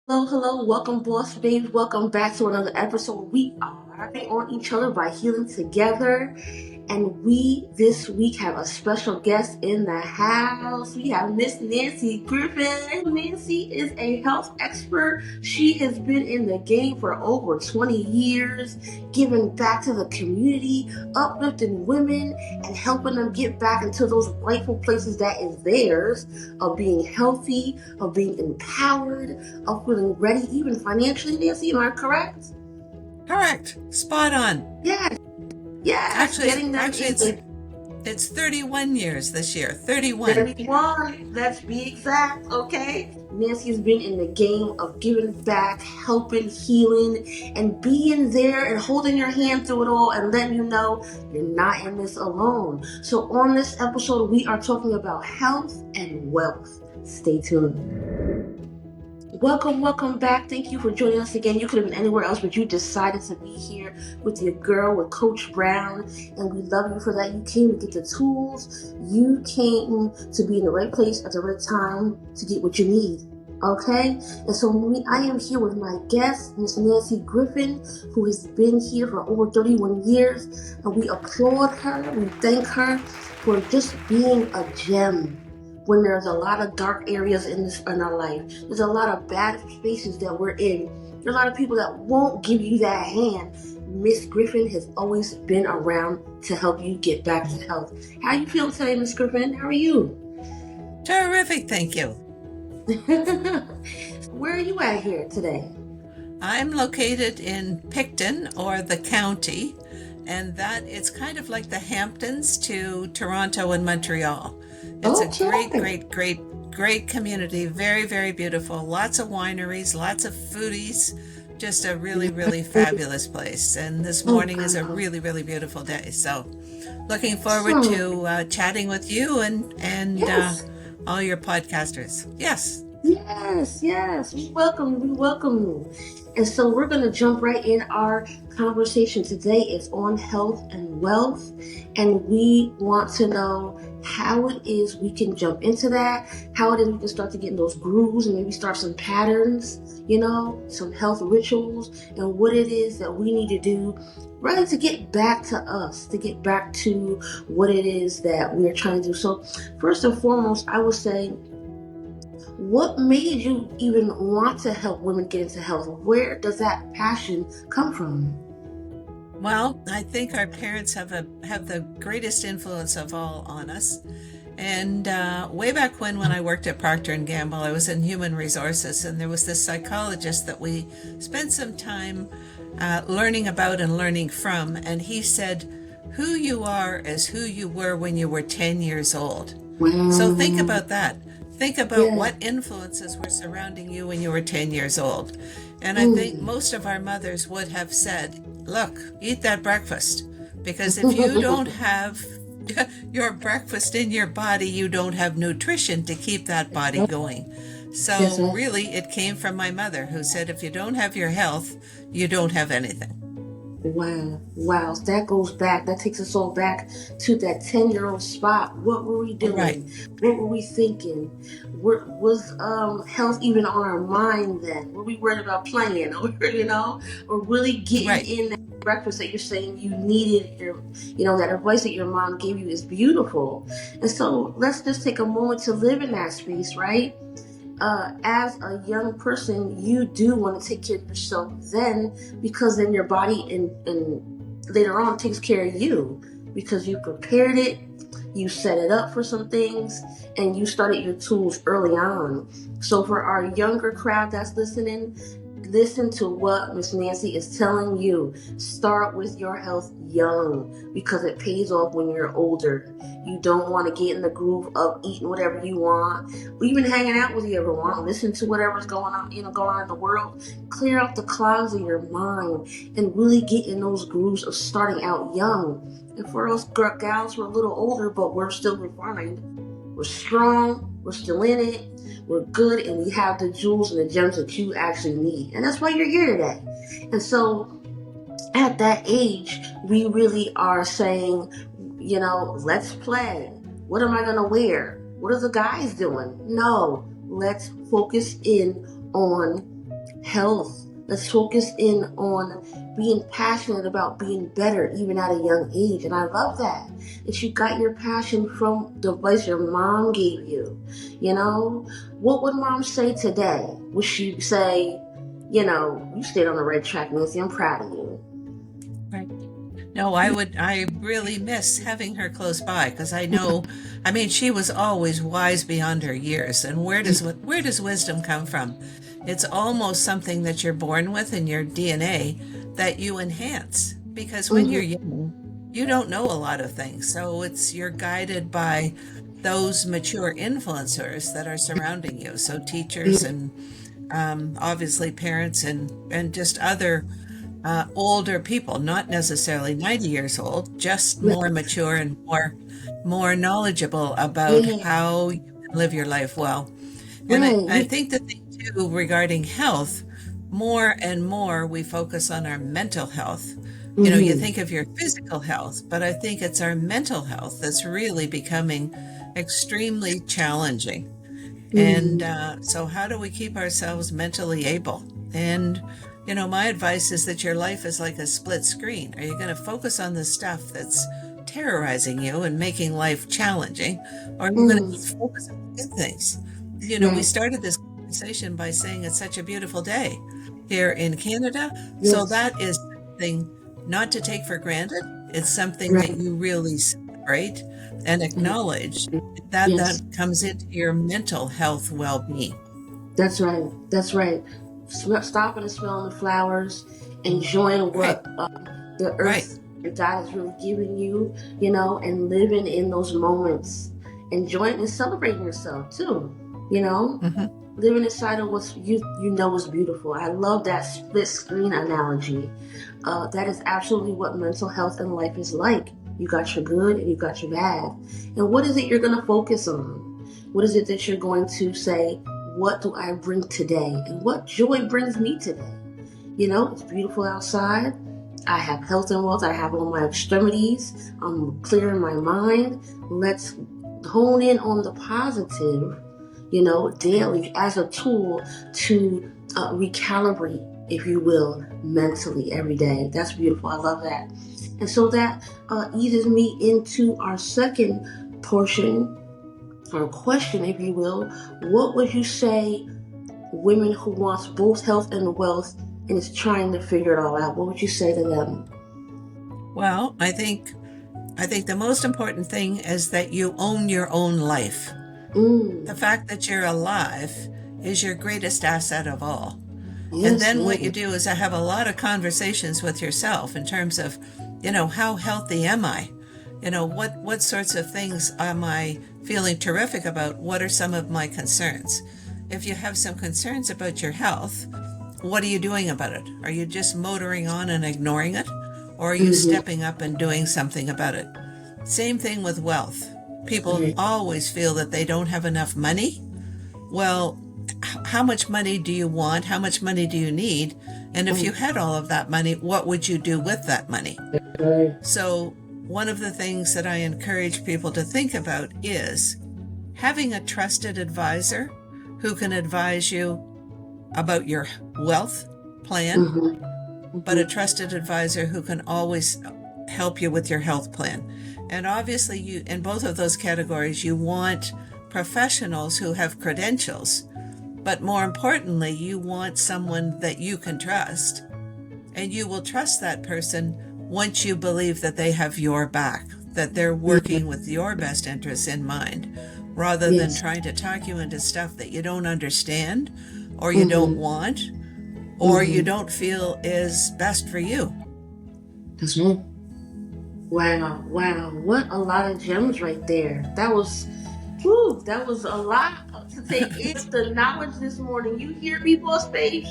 Hello, hello, welcome, boss babes. Welcome back to another episode. We are laughing on each other by healing together. And we this week have a special guest in the house. We have Miss Nancy Griffin. Nancy is a health expert. She has been in the game for over 20 years, giving back to the community, uplifting women, and helping them get back into those rightful places that is theirs of being healthy, of being empowered, of feeling ready, even financially. Nancy, am I correct? Correct. Spot on. Yes, yes, Actually, getting them actually, in it's the it's 31 years this year. 31. 31, let's be exact, okay? Nancy's been in the game of giving back, helping, healing, and being there and holding your hand through it all and letting you know you're not in this alone. So, on this episode, we are talking about health and wealth. Stay tuned. Welcome back. Thank you for joining us again. You could have been anywhere else, but you decided to be here with your girl, with Coach Brown, and we love you for that. You came to get the tools. You came to be in the right place at the right time to get what you need. Okay? And so I am here with my guest, Miss Nancy Griffin, who has been here for over 31 years, and we applaud her. We thank her for just being a gem when there's a lot of dark areas in our life. There's a lot of bad spaces that we're in. There's a lot of people that won't give you that hand. Miss Griffin has always been around to help you get back to health. How you feel today, Miss Griffin? How are you? Terrific, thank you. Where are you at here today? I'm located in Picton, or the county, and that it's kind of like the Hamptons to Toronto and Montreal. It's a Okay. great community. Very, very beautiful. Lots of wineries, lots of foodies. Just a really fabulous place. And this Oh, morning is a wow. really beautiful day. So, looking forward So, to chatting with you and yes. all your podcasters. Yes. Yes. We welcome you. And so we're going to jump right in. Our conversation today is on health and wealth. And we want to know how it is we can jump into that, how it is we can start to get in those grooves and maybe start some patterns, some health rituals, and what it is that we need to do really to get back to us, to get back to what it is that we're trying to do. So, first and foremost, I would say, what made you even want to help women get into health? Where does that passion come from? Well, I think our parents have the greatest influence of all on us. And way back when I worked at Procter and Gamble, I was in human resources, and there was this psychologist that we spent some time learning about and learning from. And he said, "Who you are is who you were when you were 10 years old." So think Wow. about that. Think about Yeah. what influences were surrounding you when you were 10 years old. And I think Mm. most of our mothers would have said, look, eat that breakfast. Because if you don't have your breakfast in your body, you don't have nutrition to keep that body going. Yes, So sir. really, it came from my mother, who said, if you don't have your health, you don't have anything. Wow. That goes back. That takes us all back to that 10-year-old spot. What were we Right, doing? What were we thinking? Was health even on our mind then? Were we worried about playing, or really getting right. in that breakfast that you're saying you needed? That advice that your mom gave you is beautiful. And so let's just take a moment to live in that space, right? As a young person, you do want to take care of yourself then, because then your body and later on takes care of you because you prepared it, you set it up for some things, and you started your tools early on. So for our younger crowd that's listening, listen to what Miss Nancy is telling you. Start with your health young because it pays off when you're older. You don't want to get in the groove of eating whatever you want, or even hanging out with whoever you want. Listen to whatever's going on in the world. Clear out the clouds of your mind and really get in those grooves of starting out young. And for us gals who are a little older, but we're still refined, we're strong, we're still in it, we're good, and we have the jewels and the gems that you actually need. And that's why you're here today. And so at that age, we really are saying, let's play. What am I going to wear? What are the guys doing? No, let's focus in on health. Let's focus in on being passionate about being better even at a young age. And I love that you got your passion from the advice your mom gave you. You know, what would mom say today? Would she say, you stayed on the right track, Nancy, I'm proud of you? Right. No, I really miss having her close by because I mean, she was always wise beyond her years. And where does wisdom come from? It's almost something that you're born with in your DNA that you enhance because when you're Mm-hmm. young, you don't know a lot of things. So you're guided by those mature influencers that are surrounding you. So teachers and obviously parents and just other older people, not necessarily 90 years old, just more Right. mature and more knowledgeable about Yeah. how you can live your life well. And I Right. think the thing too regarding health, more and more we focus on our mental health. You Mm-hmm. think of your physical health, but I think it's our mental health that's really becoming extremely challenging. And Mm-hmm. so, how do we keep ourselves mentally able? And, my advice is that your life is like a split screen. Are you going to focus on the stuff that's terrorizing you and making life challenging? Or are you going to Mm-hmm. focus on the good things? We Right. started this conversation by saying it's such a beautiful day here in Canada. So, Yes. that is something not to take for granted. It's something that Right. you really celebrate and acknowledge that Yes. comes into your mental health well-being. That's right. That's right. Stopping and smelling the flowers, enjoying Right, what the right. earth and God has really given you, and living in those moments, enjoying and celebrating yourself too. You know, Hmm. living inside of what you know is beautiful. I love that split screen analogy. That is absolutely what mental health and life is like. You got your good and you got your bad. And what is it you're going to focus on? What is it that you're going to say, what do I bring today? And what joy brings me today? It's beautiful outside. I have health and wealth. I have all my extremities. I'm clearing my mind. Let's hone in on the positive, daily as a tool to recalibrate, if you will, mentally every day. That's beautiful. I love that. And so that eases me into our second portion or question, if you will. What would you say women who wants both health and wealth and is trying to figure it all out? What would you say to them? Well, I think the most important thing is that you own your own life. The Mm. fact that you're alive is your greatest asset of all. And Yes, then yes. what you do is I have a lot of conversations with yourself in terms of, how healthy am I? What sorts of things am I feeling terrific about? What are some of my concerns? If you have some concerns about your health, what are you doing about it? Are you just motoring on and ignoring it? Or are you Mm-hmm. stepping up and doing something about it? Same thing with wealth. People Right. always feel that they don't have enough money. Well, how much money do you want? How much money do you need? And if you Mm. had all of that money, what would you do with that money? Right. So, one of the things that I encourage people to think about is having a trusted advisor who can advise you about your wealth plan, Mm-hmm. but a Mm-hmm. trusted advisor who can always help you with your health plan. And obviously, you in both of those categories, you want professionals who have credentials, but more importantly, you want someone that you can trust. And you will trust that person once you believe that they have your back, that they're Yeah. working with your best interests in mind, rather than Yes. trying to talk you into stuff that you don't understand, or you don't Mm-hmm. want, or you Mm-hmm. don't feel is best for you. That's right. Wow. Wow. What a lot of gems right there. That was a lot to take in with the knowledge this morning. You hear me, Boss Babe?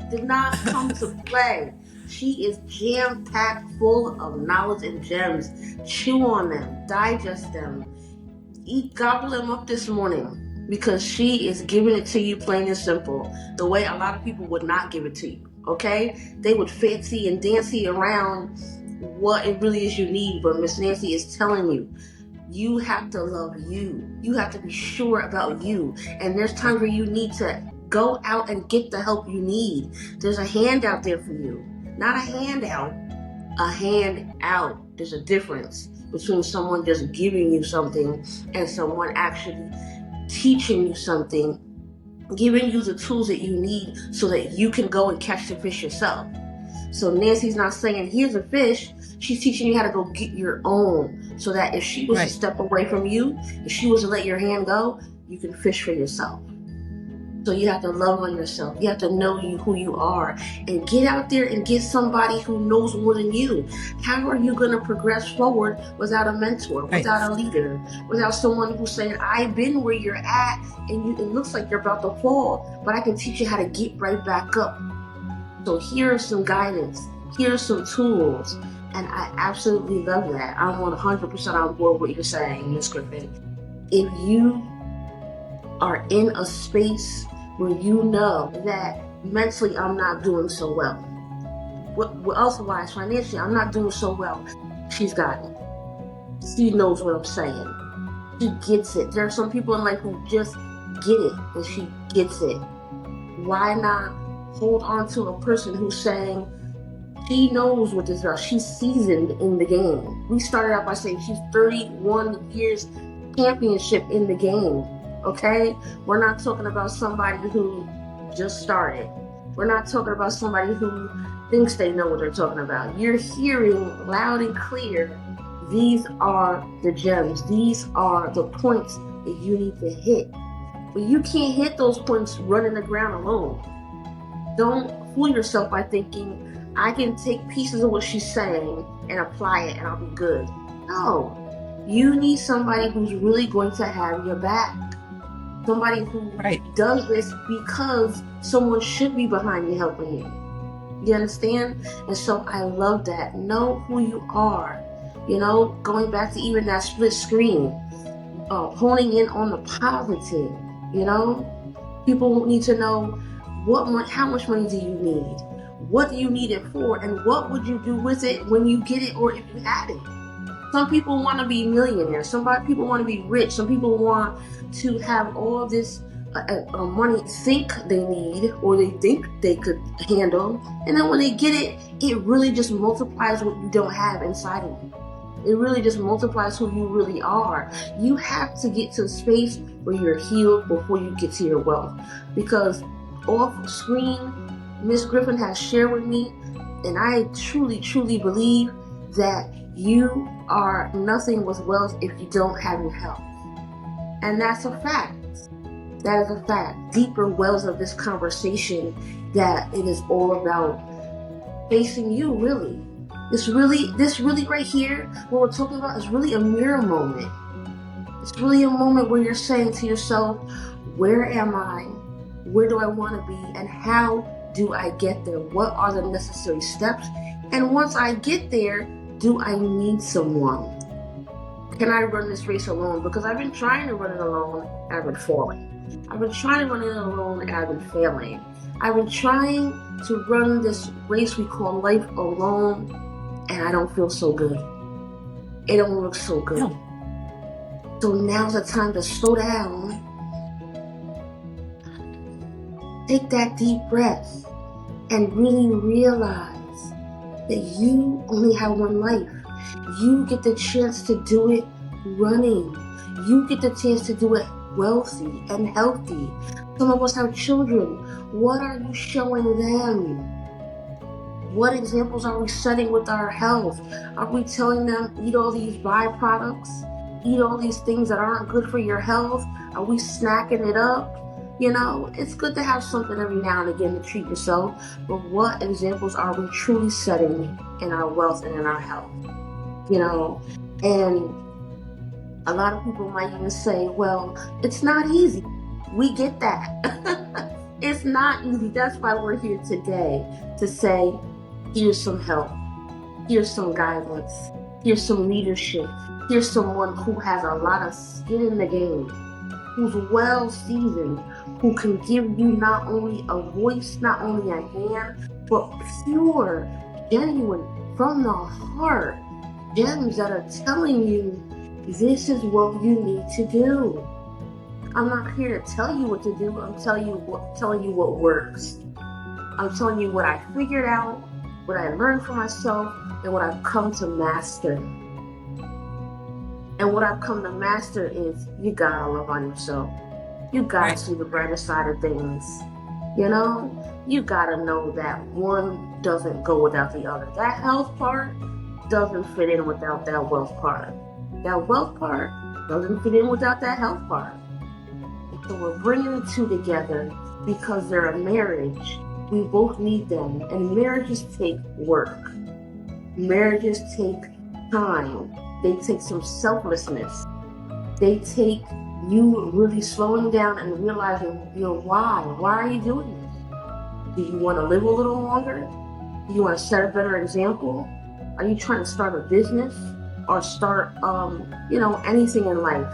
Did not come to play. She is jam packed full of knowledge and gems. Chew on them, digest them, gobble them up this morning because she is giving it to you plain and simple. The way a lot of people would not give it to you. Okay? They would fancy and dancy around what it really is you need, but Miss Nancy is telling you you have to love you. You have to be sure about you. And there's times where you need to Go out and get the help you need. There's a hand out there for you. Not a handout, a hand out. There's a difference between someone just giving you something and someone actually teaching you something, giving you the tools that you need so that you can go and catch the fish yourself. So Nancy's not saying, here's a fish. She's teaching you how to go get your own, so that if she was to step away from you, if she was to let your hand go, you can fish for yourself. So you have to love on yourself. You have to know who you are, and get out there and get somebody who knows more than you. How are you going to progress forward without a mentor, without a leader, without someone who's saying, I've been where you're at and it looks like you're about to fall, but I can teach you how to get right back up. So here's some guidance. Here's some tools. And I absolutely love that. I'm 100% on board with what you're saying, Miss Griffin. If you are in a space where you know that mentally I'm not doing so well, elsewise financially I'm not doing so well, she's got it. She knows what I'm saying. She gets it. There are some people in life who just get it, and she gets it. Why not hold on to a person who's saying she knows what this is about? She's seasoned in the game. We started out by saying she's 31 years championship in the game. Okay? We're not talking about somebody who just started. We're not talking about somebody who thinks they know what they're talking about. You're hearing loud and clear, these are the gems. These are the points that you need to hit. But you can't hit those points running the ground alone. Don't fool yourself by thinking, I can take pieces of what she's saying and apply it and I'll be good. No. You need somebody who's really going to have your back. Somebody who does this because someone should be behind you helping you. You understand? And so I love that. Know who you are. You know, going back to even that split screen, honing in on the positive. You know, people need to know how much money do you need? What do you need it for? And what would you do with it when you get it or if you had it? Some people want to be millionaires. Some people want to be rich. Some people want to have all this money think they need or they think they could handle. And then when they get it, it really just multiplies what you don't have inside of you. It really just multiplies who you really are. You have to get to a space where you're healed before you get to your wealth. Because off screen, Miss Griffin has shared with me, and I truly, truly believe that you are nothing with wealth if you don't have your health. And that's a fact. That is a fact. Deeper wells of this conversation, that it is all about facing you, really. This really right here, what we're talking about, is really a mirror moment. It's really a moment where you're saying to yourself, where am I? Where do I want to be? And how do I get there? What are the necessary steps? And once I get there, do I need someone? Can I run this race alone? Because I've been trying to run it alone and I've been falling. I've been trying to run it alone and I've been failing. I've been trying to run this race we call life alone, and I don't feel so good. It don't look so good. No. So now's the time to slow down. Take that deep breath and really realize that you only have one life. You get the chance to do it running. You get the chance to do it wealthy and healthy. Some of us have children. What are you showing them? What examples are we setting with our health? Are we telling them, eat all these byproducts? Eat all these things that aren't good for your health? Are we snacking it up? You know, it's good to have something every now and again to treat yourself, but what examples are we truly setting in our wealth and in our health? You know, and a lot of people might even say, well, it's not easy. We get that. It's not easy. That's why we're here today, to say, here's some help. Here's some guidance. Here's some leadership. Here's someone who has a lot of skin in the game, who's well seasoned, who can give you not only a voice, not only a hand, but pure, genuine, from the heart, gems that are telling you this is what you need to do. I'm not here to tell you what to do. I'm telling you what works. I'm telling you what I figured out, what I learned for myself, and what I've come to master. And what I've come to master is you gotta love on yourself. You gotta Right. see the brighter side of things. You gotta know that one doesn't go without the other. That health part doesn't fit in without that wealth part. That wealth part doesn't fit in without that health part. So we're bringing the two together because they're a marriage. We both need them. And marriages take work. Marriages take time. They take some selflessness. They take you really slowing down and realizing, why? Why are you doing this? Do you want to live a little longer? Do you want to set a better example? Are you trying to start a business or start, anything in life?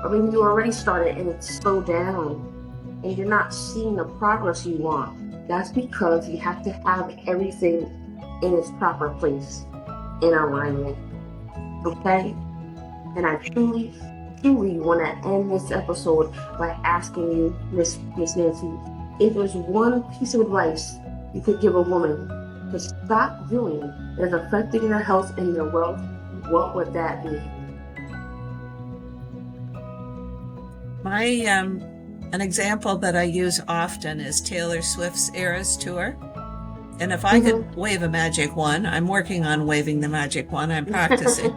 Or maybe you already started and it's slowed down and you're not seeing the progress you want. That's because you have to have everything in its proper place, in alignment. Okay? And I truly want to end this episode by asking you, Miss Nancy, if there's one piece of advice you could give a woman to stop doing that is affecting their health and their wealth, what would that be? An example that I use often is Taylor Swift's Eras Tour. And if I could wave a magic wand, I'm working on waving the magic wand, I'm practicing,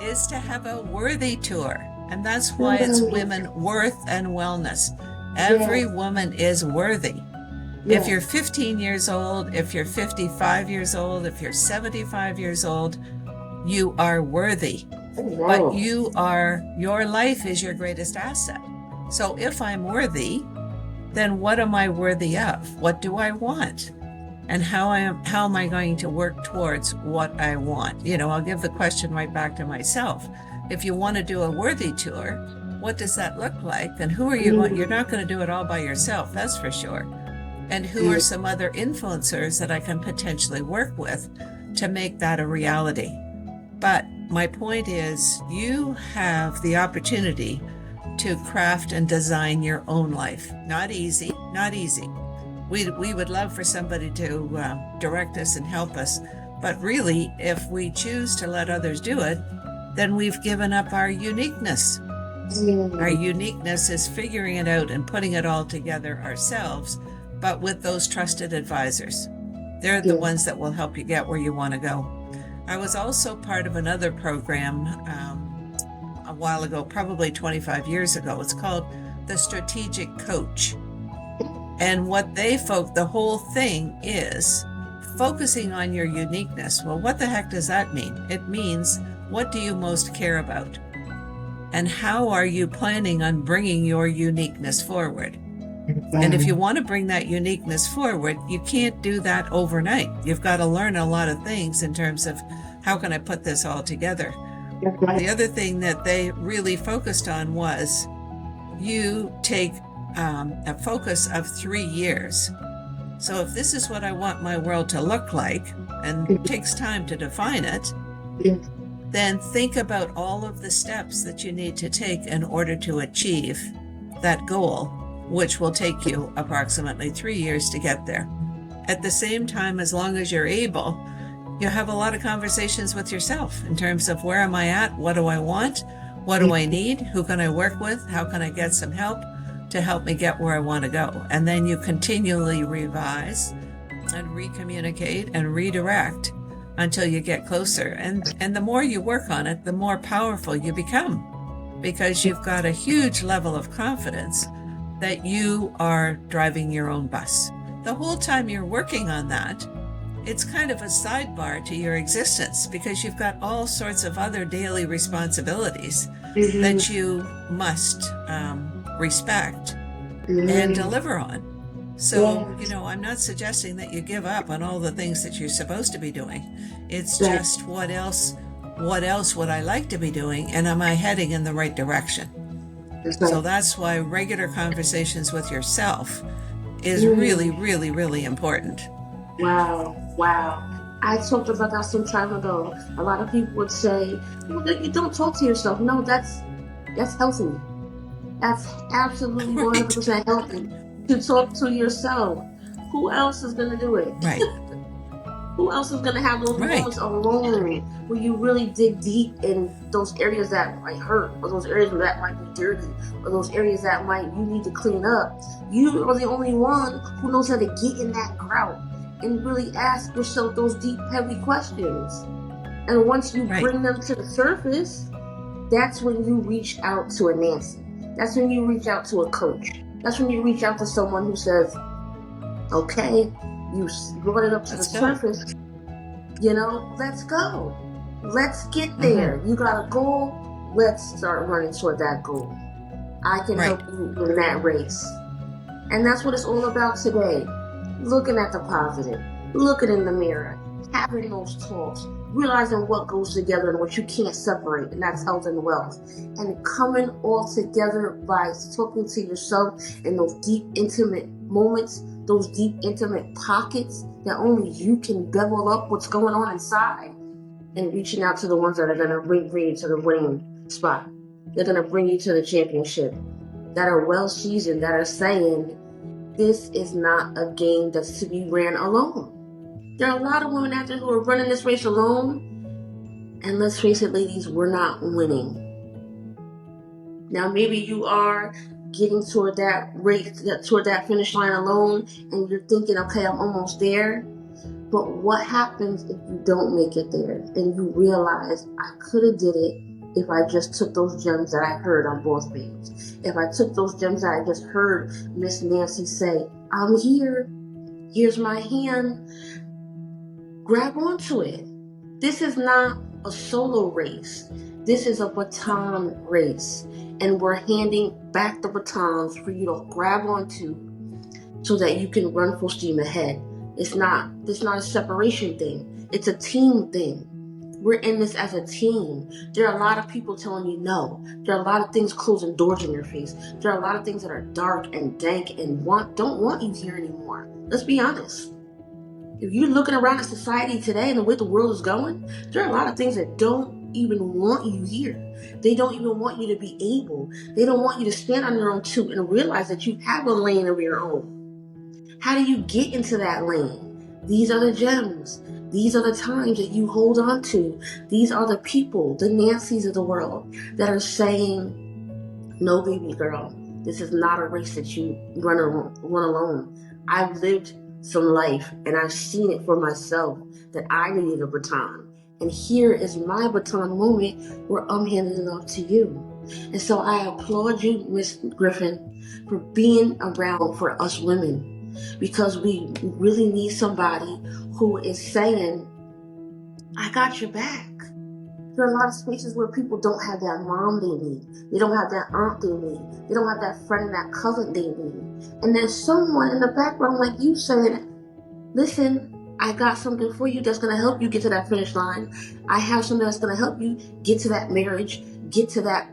is to have a worthy tour. And that's why it's women worth and wellness. Every woman is worthy. If you're 15 years old, if you're 55 years old, if you're 75 years old, you are worthy. But your life is your greatest asset. So if I'm worthy, then what am I worthy of? What do I want? And how am I going to work towards what I want? I'll give the question right back to myself. If you want to do a worthy tour, what does that look like? Then who are you going? You're not going to do it all by yourself, that's for sure. And who are some other influencers that I can potentially work with to make that a reality? But my point is, you have the opportunity to craft and design your own life. Not easy. We would love for somebody to direct us and help us. But really, if we choose to let others do it, then we've given up our uniqueness. Our uniqueness is figuring it out and putting it all together ourselves, but with those trusted advisors. They're the ones that will help you get where you want to go. I was also part of another program a while ago, probably 25 years ago. It's called the Strategic Coach. And what the whole thing is focusing on your uniqueness. Well, what the heck does that mean? It means, what do you most care about? And how are you planning on bringing your uniqueness forward? And if you want to bring that uniqueness forward, you can't do that overnight. You've got to learn a lot of things in terms of how can I put this all together. The other thing that they really focused on was you take a focus of 3 years. So if this is what I want my world to look like, and it takes time to define it, then think about all of the steps that you need to take in order to achieve that goal, which will take you approximately 3 years to get there. At the same time, as long as you're able, you have a lot of conversations with yourself in terms of where am I at? What do I want? What do I need? Who can I work with? How can I get some help to help me get where I want to go? And then you continually revise and recommunicate and redirect until you get closer. And the more you work on it, the more powerful you become, because you've got a huge level of confidence that you are driving your own bus. The whole time you're working on that, it's kind of a sidebar to your existence, because you've got all sorts of other daily responsibilities that you must respect and deliver on. So, I'm not suggesting that you give up on all the things that you're supposed to be doing. It's just what else would I like to be doing, and am I heading in the right direction? So that's why regular conversations with yourself is really, really, really important. Wow. I talked about that some time ago. A lot of people would say, well, you don't talk to yourself. No, that's healthy. That's absolutely Right. 100% healthy to talk to yourself. Who else is going to do it? Right. Who else is going to have those Right. moments alone where you really dig deep in those areas that might hurt, or those areas that might be dirty, or those areas that might you need to clean up? You are the only one who knows how to get in that grout and really ask yourself those deep, heavy questions. And once you Right. bring them to the surface, that's when you reach out to a Nancy. That's when you reach out to a coach. That's when you reach out to someone who says, okay, you brought it up to the Let's go. surface, let's go. Let's get Mm-hmm. there. You got a goal, let's start running toward that goal. I can Right. help you in that race. And that's what it's all about today. Looking at the positive, looking in the mirror, having those talks, realizing what goes together and what you can't separate, and that's health and wealth. And coming all together by talking to yourself in those deep, intimate moments, those deep, intimate pockets that only you can bevel up what's going on inside, and reaching out to the ones that are going to bring you to the winning spot. They're going to bring you to the championship, that are well seasoned, that are saying, this is not a game that's to be ran alone. There are a lot of women out there who are running this race alone, and let's face it, ladies, we're not winning. Now, maybe you are getting toward that race, toward that finish line alone, and you're thinking, okay, I'm almost there. But what happens if you don't make it there and you realize I could have did it if I just took those gems that I heard on both pages? If I took those gems that I just heard Miss Nancy say, I'm here, here's my hand, grab onto it. This is not a solo race. This is a baton race. And we're handing back the batons for you to grab onto so that you can run full steam ahead. It's not a separation thing. It's a team thing. We're in this as a team. There are a lot of people telling you no. There are a lot of things closing doors in your face. There are a lot of things that are dark and dank and don't want you here anymore. Let's be honest. If you're looking around at society today and the way the world is going, there are a lot of things that don't even want you here. They don't even want you to be able. They don't want you to stand on your own too and realize that you have a lane of your own. How do you get into that lane? These are the gems. These are the times that you hold on to. These are the people, the Nancys of the world, that are saying, no, baby girl, this is not a race that you run alone. I've lived some life and I've seen it for myself that I needed a baton. And here is my baton moment where I'm handing it off to you. And so I applaud you, Miss Griffin, for being around for us women, because we really need somebody who is saying, I got your back. There are a lot of spaces where people don't have that mom they need. They don't have that aunt they need. They don't have that friend and that cousin they need. And there's someone in the background like you saying, listen, I got something for you that's going to help you get to that finish line. I have something that's going to help you get to that marriage, get to that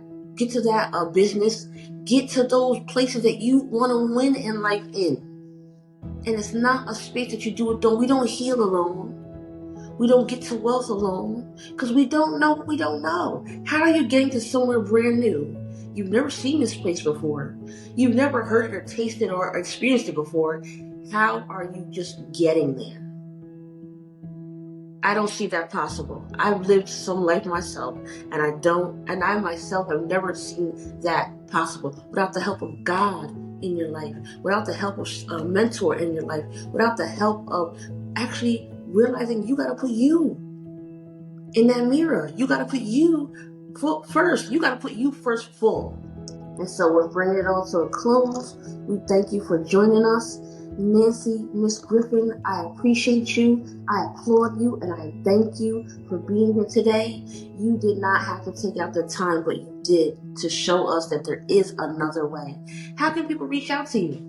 business, get to those places that you want to win in life in. And it's not a space that you do it, we don't heal alone. We don't get to wealth alone because we don't know what we don't know. How are you getting to somewhere brand new? You've never seen this place before. You've never heard it or tasted or experienced it before. How are you just getting there? I don't see that possible. I've lived some life myself, and I myself have never seen that possible without the help of God in your life, without the help of a mentor in your life, without the help of actually realizing you got to put you in that mirror. You got to put you first. You got to put you first full. And so we're bringing it all to a close. We thank you for joining us. Nancy, Miss Griffin, I appreciate you. I applaud you, and I thank you for being here today. You did not have to take out the time, but you did, to show us that there is another way. How can people reach out to you?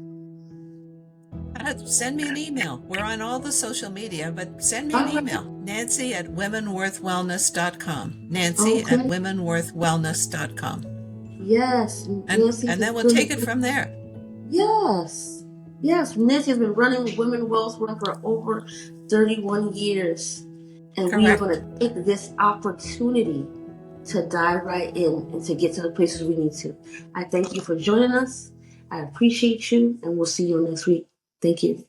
Send me an email. We're on all the social media, but send me an All right. email. Nancy@womenworthwellness.com. Nancy Okay. at womenworthwellness.com. Yes. And then we'll take it from there. Yes. Yes. Nancy has been running Women Wealth Run for over 31 years. And we are Correct. going to take this opportunity to dive right in and to get to the places we need to. I thank you for joining us. I appreciate you, and we'll see you next week. Thank you.